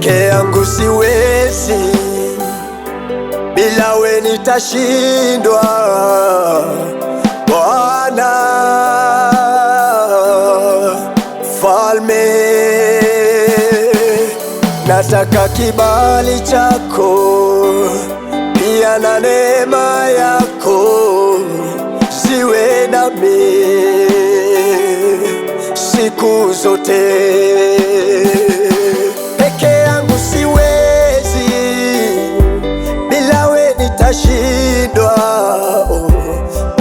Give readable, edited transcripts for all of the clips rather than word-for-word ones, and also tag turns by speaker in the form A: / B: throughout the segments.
A: Peke yangu siwezi, bila we nitashindwa. Bwana Mfalme, nataka kibali chako pia na neema yako ziwe nami siku zote. Peke yangu siwezi, bila we nitashindwa.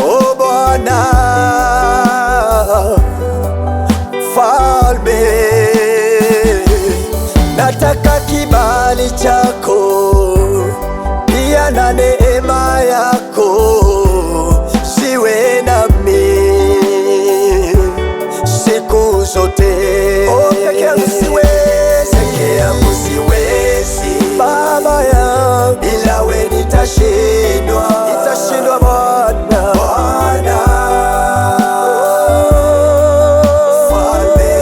A: Oh Bwana Mfalme, nataka kibali chako pia na neema yako ziwe nami siku zote. Oh, peke yangu siwezi, peke yangu siwezi Baba yangu, bila we nitashindwa, nitashindwa Bwana. Bwana Mfalme,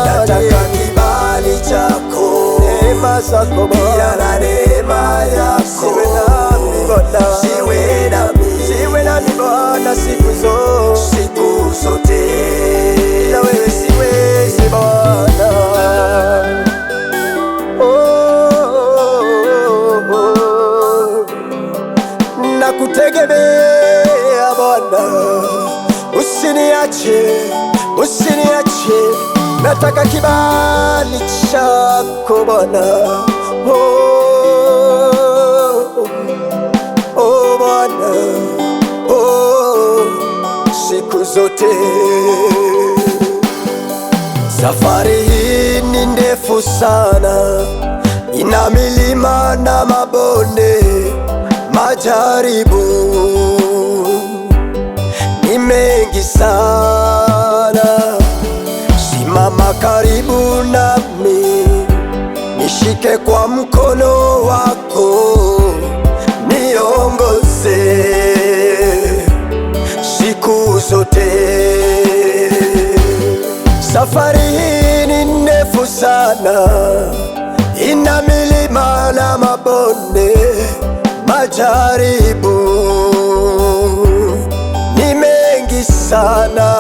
A: nataka kibali chako, neema zako pia na neema yako ziwe nami Bwana, ziwe nami Bwana siku zote. Bila wewe siwezi Bwana. Nakutegemea Bwana, usiniache, nataka kibali chako Bwana. Oh Bwana, siku zote. Safari hii ni ndefu sana, ina milima na mabonde, majaribu ni mengi sana. Simama karibu nami, nishike kwa mkono wako, niongoze siku zote. Safari hii ni ndefu sana, ina milima na mabonde, majaribu ni mengi sana.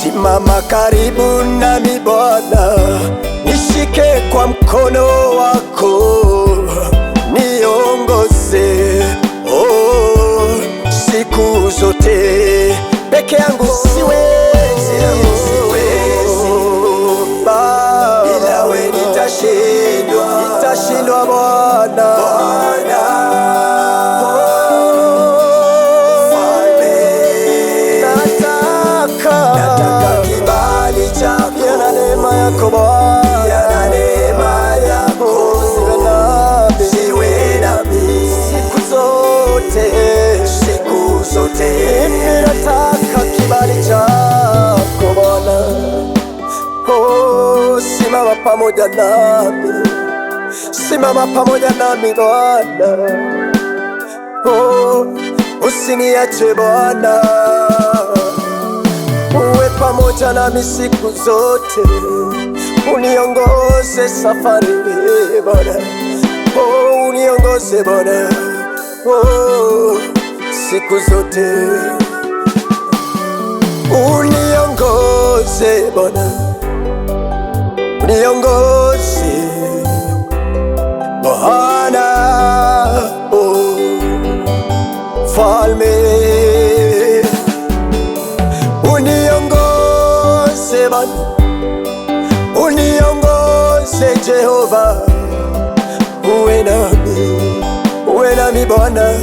A: Simama karibu nami Bwana, nishike kwa mkono wako, niongoze siku zote. Peke yangu siwezi, bila we nitashindwa Bwana. Nataka kibali chako pia na neema yako Bwana, ziwe nami siku zote. Mimi nataka kibali chako Bwana. Oh, simama pamoja nami Bwana. Oh, usiniache Bwana, uwe pamoja nami siku zote, uniongoze safari Bwana. Oh, uniongoze Bwana, siku zote, uniongoze Bwana, uniongoze Bwana. Mfalme, uniongoze Bwana, uniongoze Jehova, uwe nami Bwana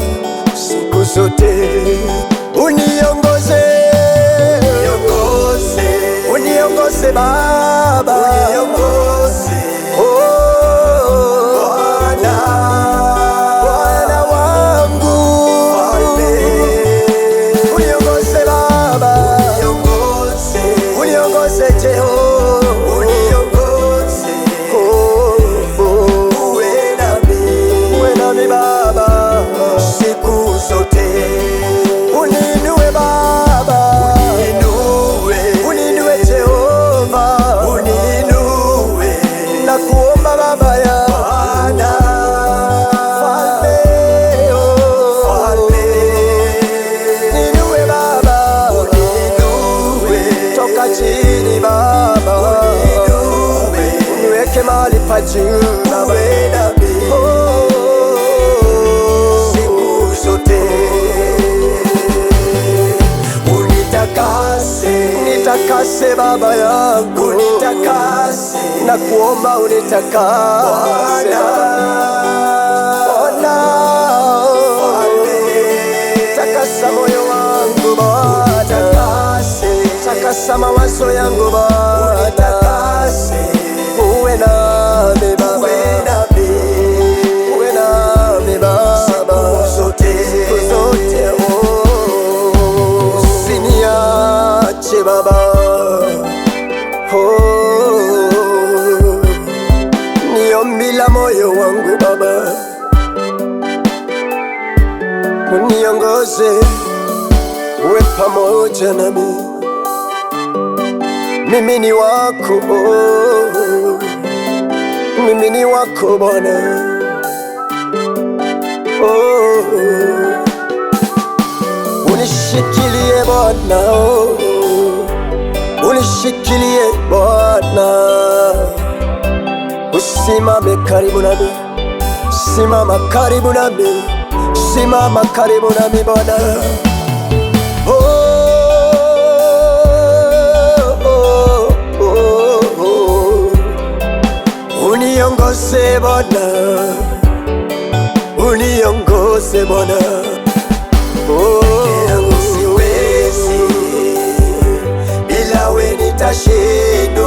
A: siku zote, uniongoze Baba, Bwana wangu, uniongoze Baba, uniongoze Jehova, uwe nami Baba siku zote, uninue Baba, uninue Jehova, uninue mahali pa juu uwe nami siku zote. Unitakase Baba yangu, unitakase, na kuomba unitakase Bwana, takasa moyo wangu Bwana, takasa mawazo yangu Bwana, uwe nami Baba, uwe nami Baba siku zote. Usiniache Baba, ni ombi la moyo wangu Baba, uniongoze, uwe pamoja nami. Mimi ni wako, mimi ni wako Bwana. Unishikilie Bwana, unishikilie Bwana, usimame karibu nami, simama karibu nami, simama karibu nami Bwana. Uniongoze Bwana, uniongoze Bwana. Siwezi bila wewe, nitashindwa.